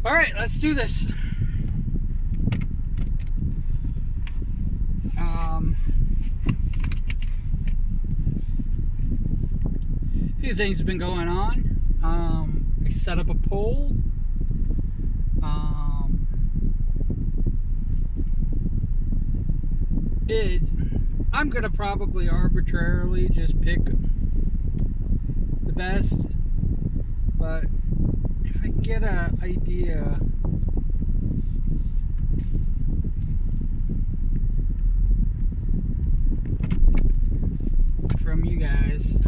All right, let's do this. A few things have been going on. I set up a poll. I'm gonna probably arbitrarily just pick the best, but if I can get an idea from you guys, if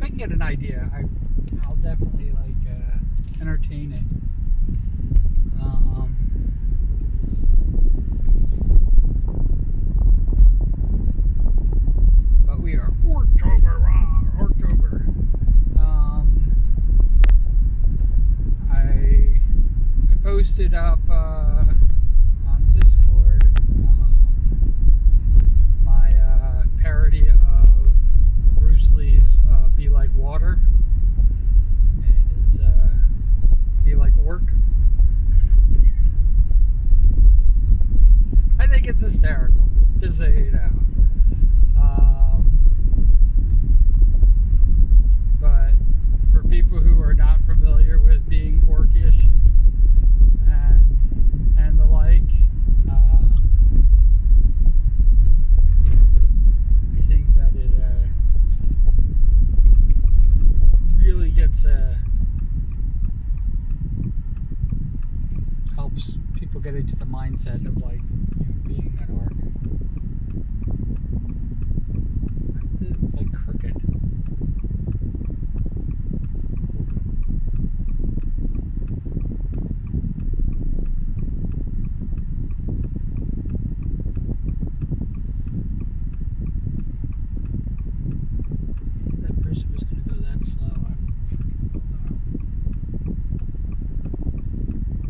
I can get an idea, I'll definitely entertain it. But we are October. I posted up on Discord my parody of Bruce Lee's "Be Like Water," and it's "Be Like Work." I think it's hysterical, just so you know. But for people who are not familiar with being orcish and the like, I think that it really gets helps people get into the mindset of being an orc. It's like crooked. That person was going to go that slow. I would freaking pull out.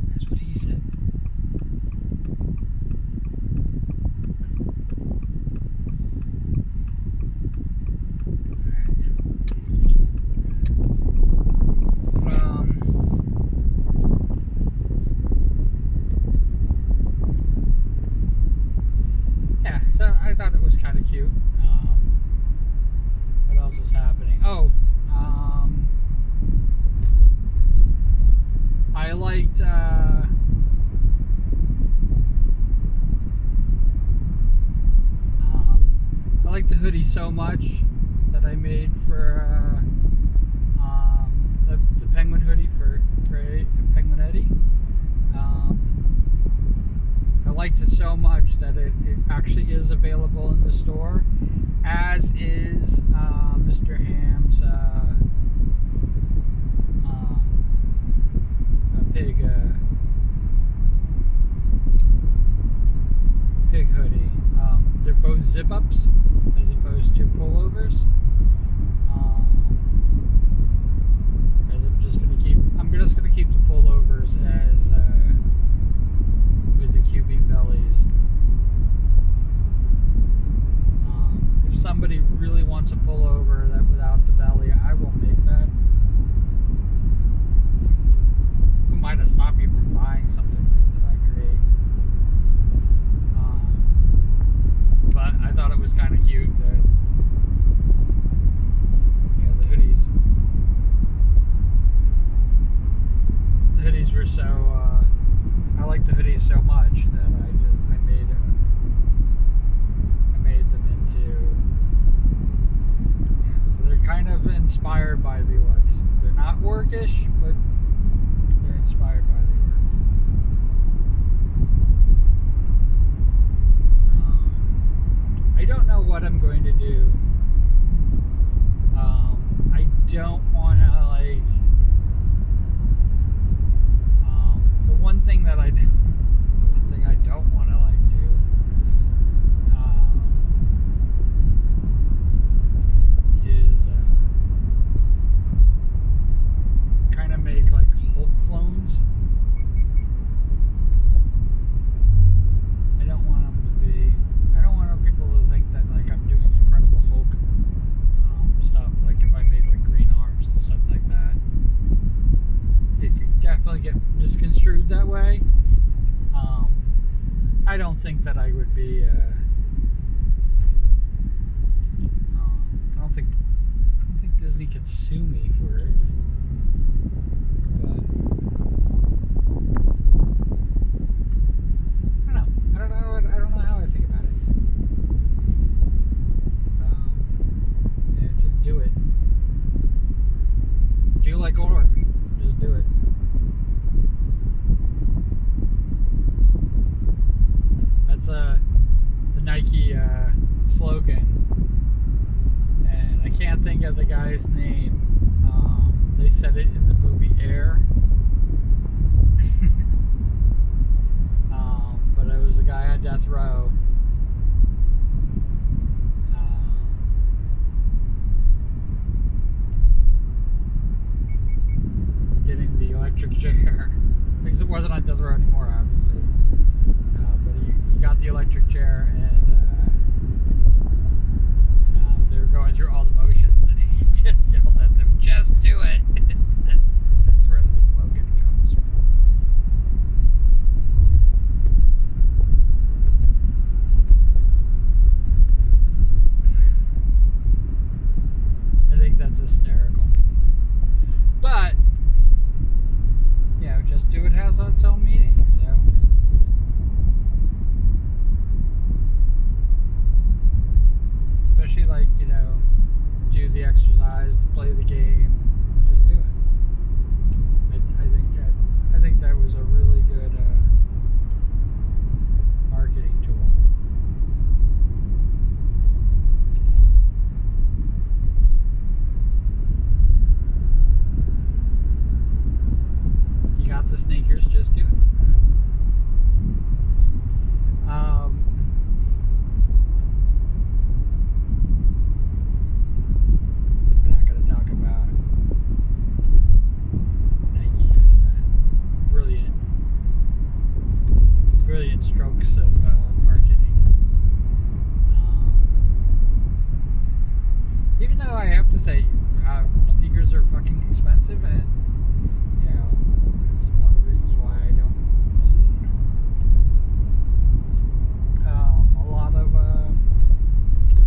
That's what he said. Yeah, so I thought it was kind of cute. What else is happening? Oh, I liked the hoodie so much that I made for the penguin hoodie for Penguin Eddie. I liked it so much that it actually is available in the store, as is Mr. Ham's pig hoodie. They're both zip-ups as opposed to pullovers. As I'm just gonna keep the pullovers as with the Q-beam bellies. If somebody really wants a pullover that without the belly, I will make that. Who might have stopped you from buying something that I create? But I thought it was kind of cute that the hoodies were so. I like the hoodies so much that I made them into. So they're kind of inspired by the orcs. They're not orcish, but they're inspired by the orcs. I don't know what I'm going to do. I don't want to the one thing I don't want to do is kind of make Hulk clones. I don't want people to think that I'm doing Incredible Hulk stuff. If I made green that I would be. I don't think Disney could sue me for it. But I don't know how I think about it. Yeah, just do it. Do you like going to work? Just do it. That's the Nike slogan, and I can't think of the guy's name. They said it in the movie Air, but it was a guy on death row. Getting the electric chair, because it wasn't on death row anymore, obviously. But he got the electric chair, and they were going through all the motions, and he just yelled at them, "Just do it!" That's where the slogan comes from. I think that's hysterical. But, just do it has its own meaning, so. Especially do the exercise, play the game, just do it. I think that was a really good marketing tool. You got the sneakers, just do it. Brilliant strokes of marketing. Even though I have to say, sneakers are fucking expensive, and it's one of the reasons why I don't own a lot of. I'm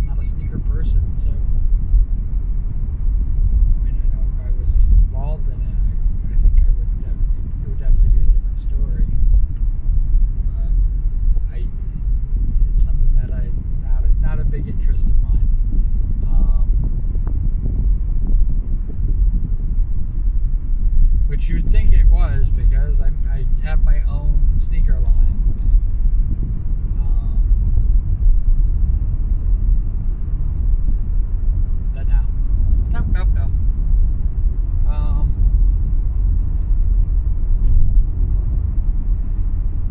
not a sneaker person, so I know if I was involved in it, I think it would definitely be a different story. It's something that not a big interest of mine. Which you'd think it was, because I have my own sneaker line. But no. Nope.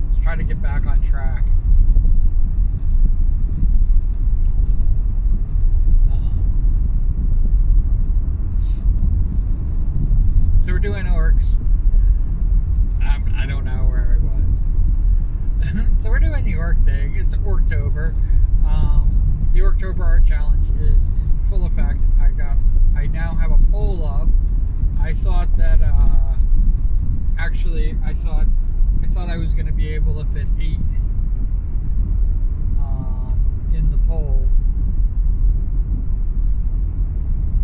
Let's try to get back on track. So we're doing orcs. I don't know where I was. So we're doing the orc thing. It's Orktober. The Orktober Art Challenge is in full effect. I now have a poll up. I thought that actually I thought I was going to be able to fit 8 in the poll.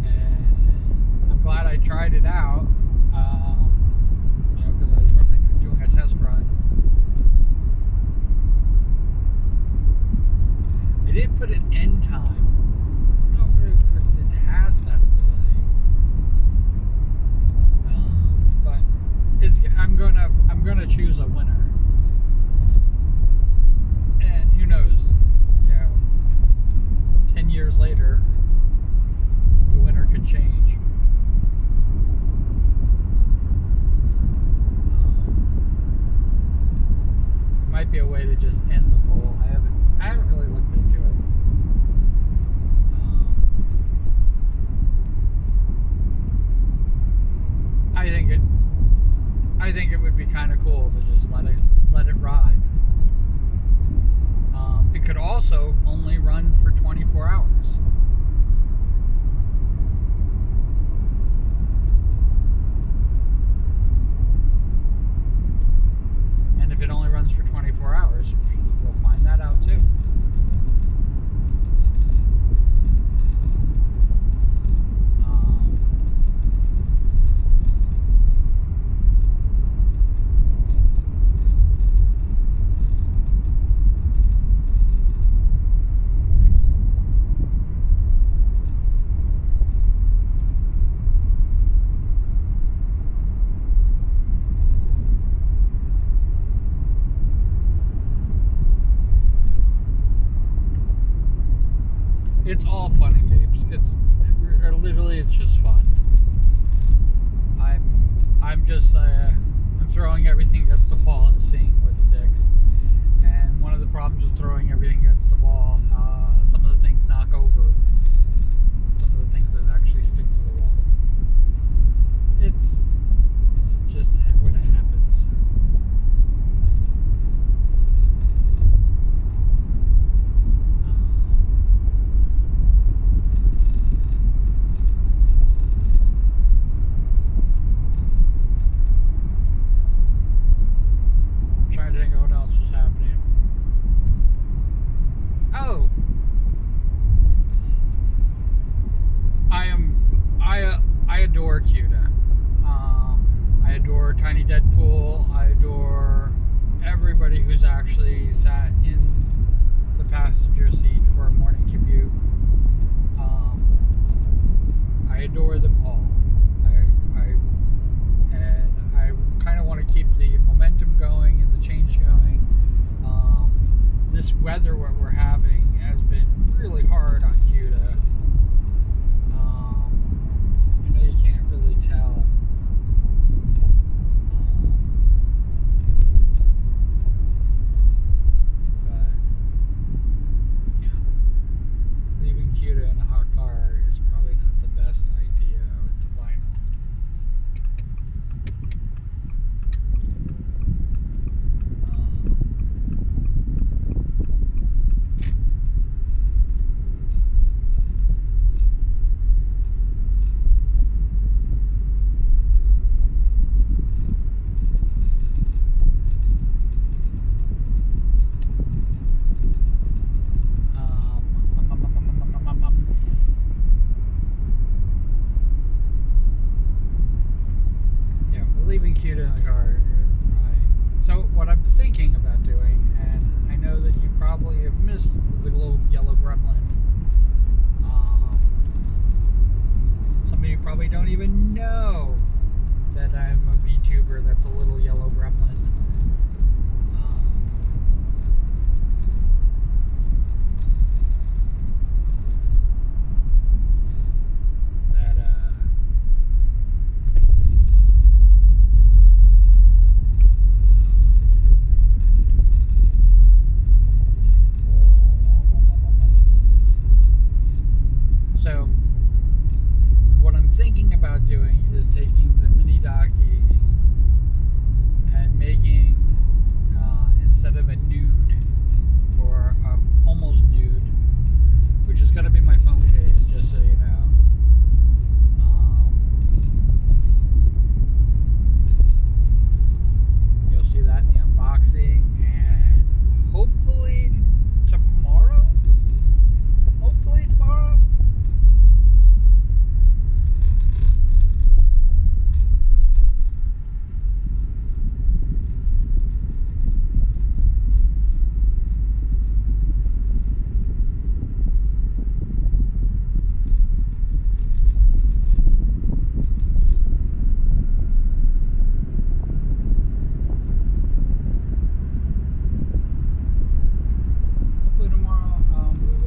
And I'm glad I tried it out. Because I was doing a test run. I didn't put an end time. I don't know if it has that ability. But I'm gonna choose a winner. And who knows? 10 years later, the winner could change. Might be a way to just end the poll. I haven't really looked into it. I think it would be kind of cool to just let it ride. It could also only run for 24 hours. And if it only runs for 24 hours, we'll find that out fun and games. It's just fun. I'm just I'm throwing everything against the wall and seeing what sticks. And one of the problems with throwing everything against the wall, some of the things knock over. Some of the things that actually stick to the wall. It's just what happens. Trying to think of what else was happening. Oh, I adore CUDA. I adore Tiny Deadpool. I adore everybody who's actually sat in the passenger seat for a morning commute. I adore them all. I kind of want to keep the momentum going and the change going. This weather, what we're having, has been really hard on CUDA. I know you can't really tell. But, leaving CUDA in a hot car is probably not the best idea with the vinyl. Leaving CUDA in the car. So what I'm thinking about doing, and I know that you probably have missed the little yellow gremlin. Some of you probably don't even know that I'm a VTuber that's a little yellow gremlin. So, what I'm thinking about doing is taking the mini docky and making, instead of a nude or almost nude, which is going to be my phone case, just so you know. You'll see that in the unboxing, and hopefully tomorrow.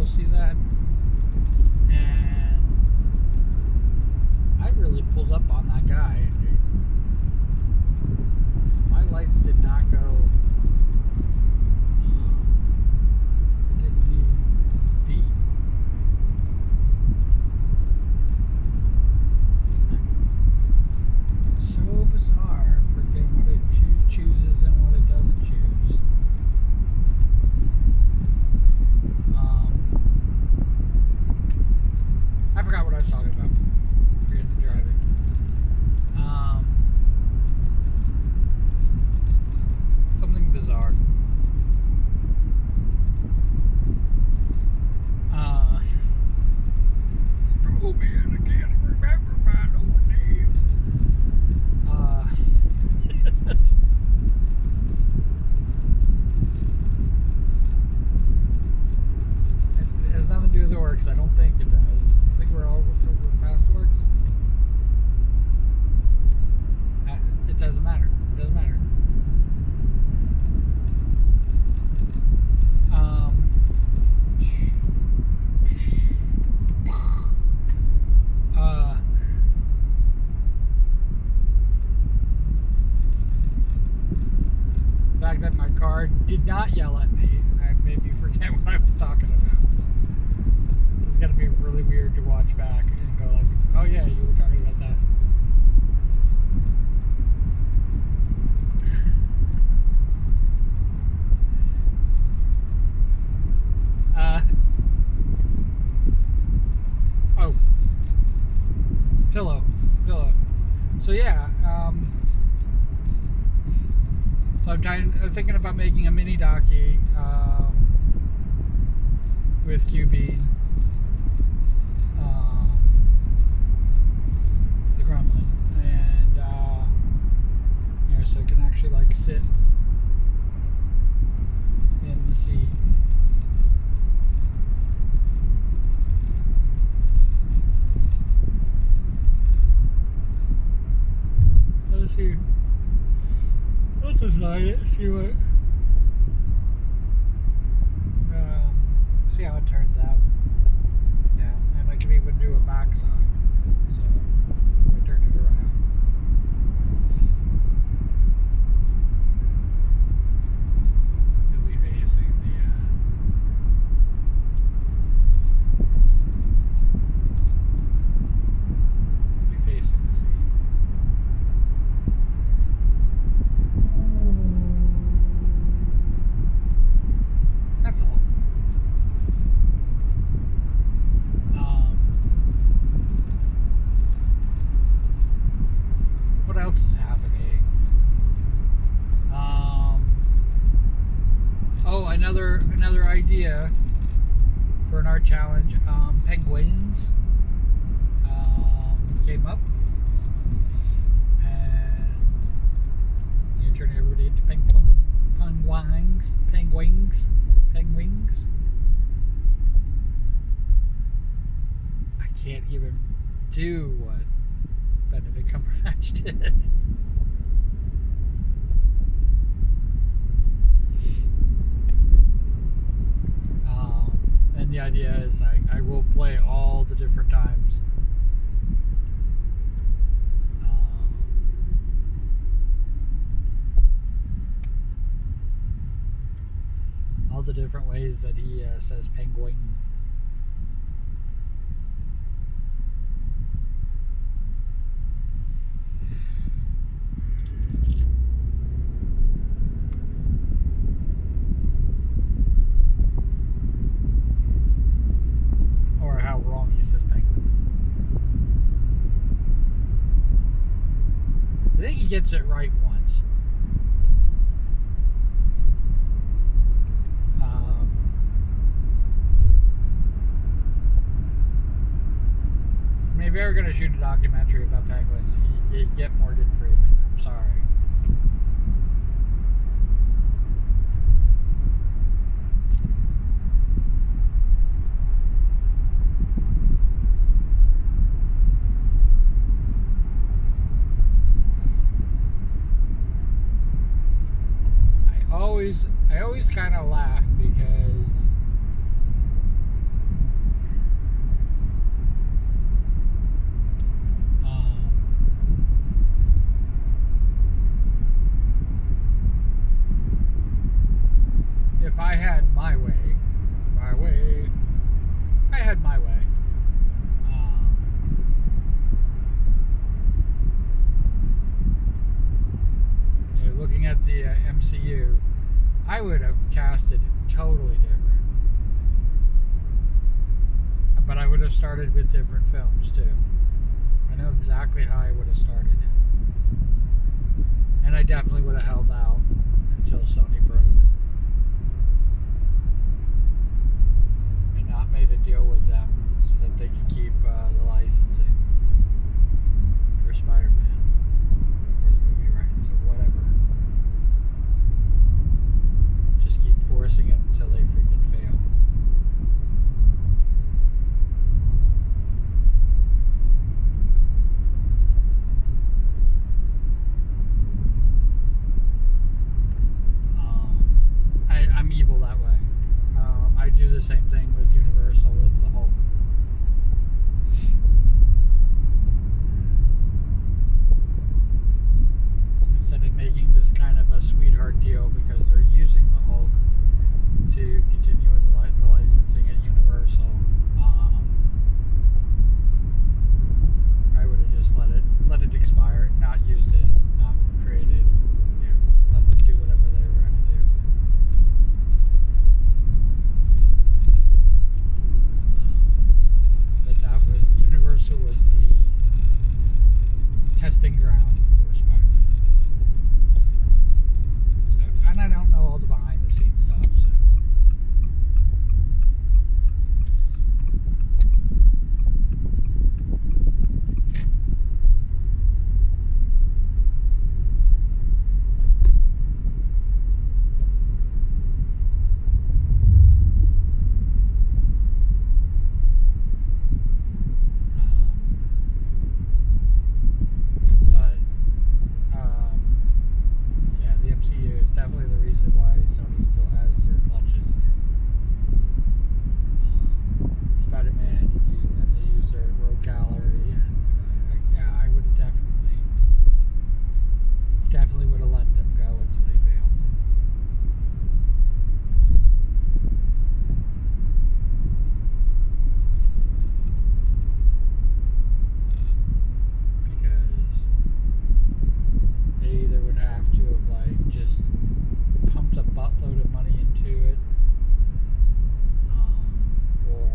See that, and I really pulled up on that guy. My lights did not go. It didn't even beep. So bizarre, freaking what it chooses and what it doesn't choose. I forgot what I was talking about. Forget the driving. Something bizarre. Oh man, I can't remember my own name. It has nothing to do with the works. I don't think it does. I think we're past works. It doesn't matter. It doesn't matter. did not yell at me. I made me forget what I was talking about. It's gonna be really weird to watch back and go like, oh yeah, you were talking about that. Oh, pillow. So yeah, so I'm thinking about making a mini docu with QB, the Gremlin, and so it can actually like sit in the seat. Let's see. I'll design it. See what. See how it turns out. Yeah, and I can even do a backside. So I turn it around. You'll be facing the seat. That's all. What else is happening? Another idea for an art challenge. Penguins came up, and you're turning everybody into penguins. I can't even do what Benedict Cumberbatch did. And the idea is I will play all the different times. All the different ways that he says penguin. Or how wrong he says penguin. I think he gets it right once. If you're ever going to shoot a documentary about penguins, you get Morgan Freeman. I'm sorry. I always kind of laugh because if I had my way, I had my way. Looking at the MCU, I would have casted totally different. But I would have started with different films too. I know exactly how I would have started. And I definitely would have held out until Sony broke. And not made a deal with them so that they could keep the licensing for Spider-Man. Or the movie rights or whatever. Just keep forcing it until they freaking fail. I'm evil that way. I do the same thing with Universal with the Hulk. not used it, not created. Let them do whatever they were going to do. But that was Universal was the testing ground for Spider-Man. So, and I don't know all the behind the scenes stuff. So. Definitely the reason why Sony still has their clutches in Spider-Man, and they use their rogue gallery, and yeah, I would have definitely would have let them go until they failed. Because they either would have to have like just pumped a buttload of money into it, or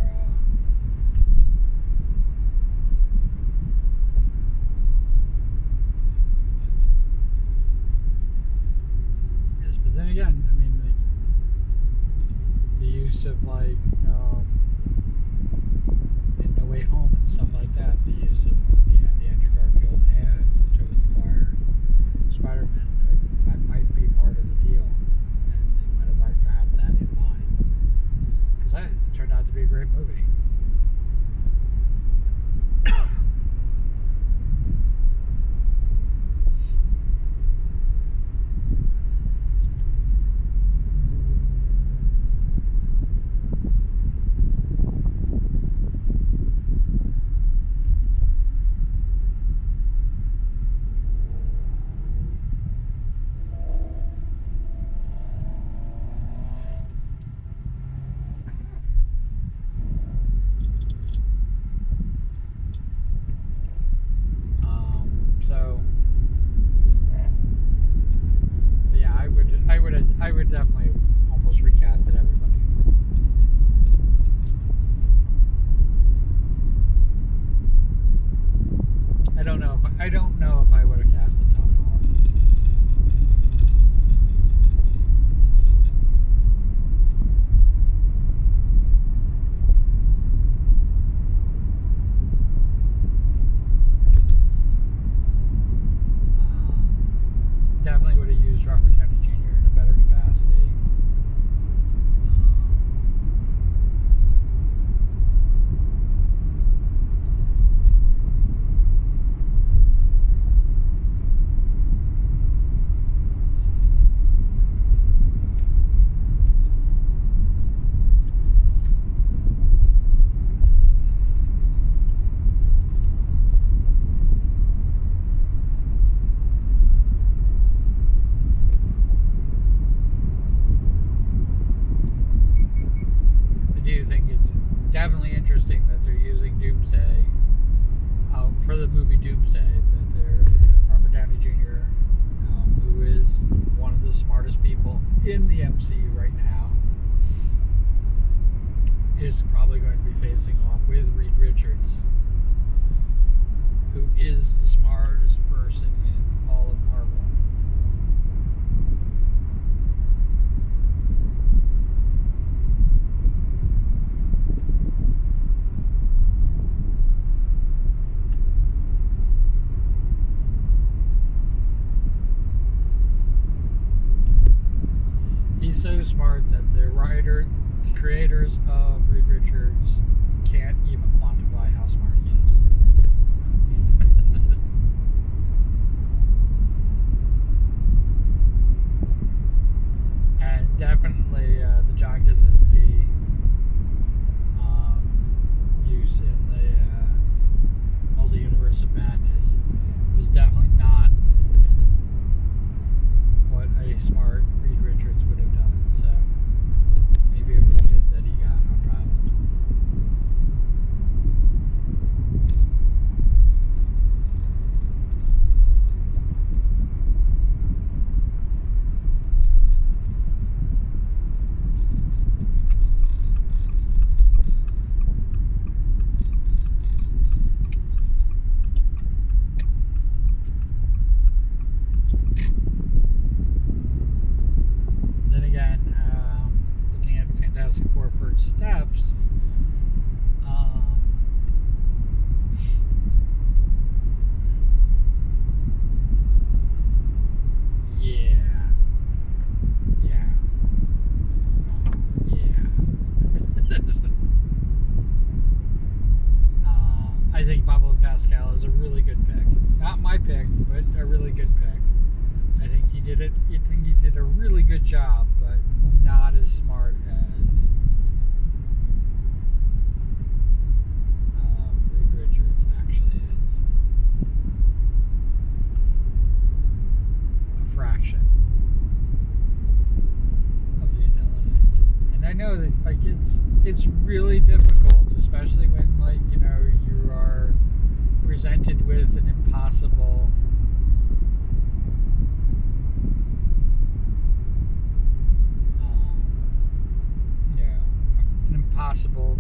yes. But then again, I mean, the use of like in No Way Home and stuff like that, the use of the Andrew Garfield and the Tobey Maguire Spider-Man, that might be part of the deal. They might have had that in mind, because that turned out to be a great movie. I would definitely almost recasted everybody. I don't know if I would have casted Tom Holland. Definitely would have used Robert Downey Jr. in a better capacity. Definitely interesting that they're using Doomsday for the movie Doomsday. That they're Robert Downey Jr., who is one of the smartest people in the MCU right now, is probably going to be facing off with Reed Richards, who is the smartest person in all of Marvel. He's so smart that the creators of Reed Richards can't even quantify how smart he is. And definitely the John Krasinski use in the multi-universe of madness was definitely not what a smart Reed Richards would have done. So maybe it was good that he got unraveled. Pascal is a really good pick. Not my pick, but a really good pick. I think he did it. I think he did a really good job, but not as smart as Reed Richards actually is. A fraction of the intelligence. And I know that like it's really difficult, especially when you are presented with an impossible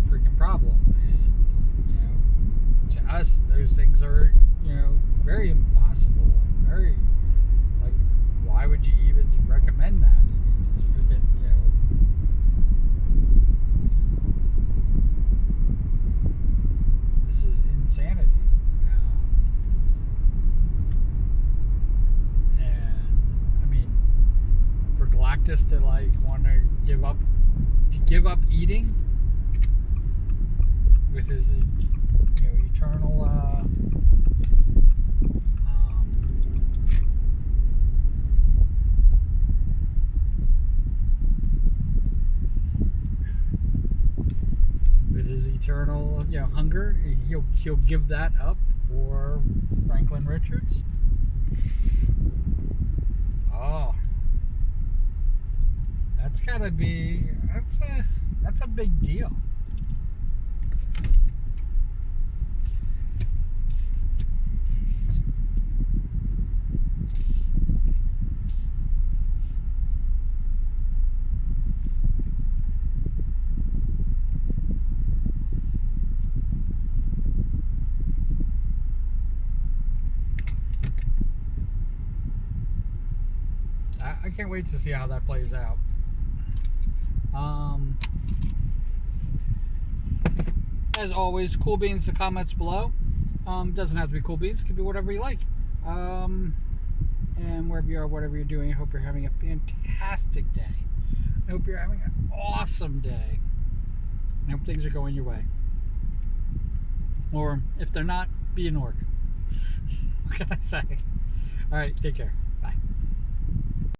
freaking problem. And to us those things are very impossible and very like, why would you even recommend that? I mean, it's freaking this is insanity. And I mean, for Galactus to want to give up eating with his eternal hunger, he'll give that up for Franklin Richards. Oh, that's gotta be that's a big deal. I can't wait to see how that plays out. As always, cool beans in the comments below. Doesn't have to be cool beans, it could be whatever you like. And wherever you are, whatever you're doing, I hope you're having a fantastic day. I hope you're having an awesome day. I hope things are going your way. Or if they're not, be an orc. What can I say? Alright, take care.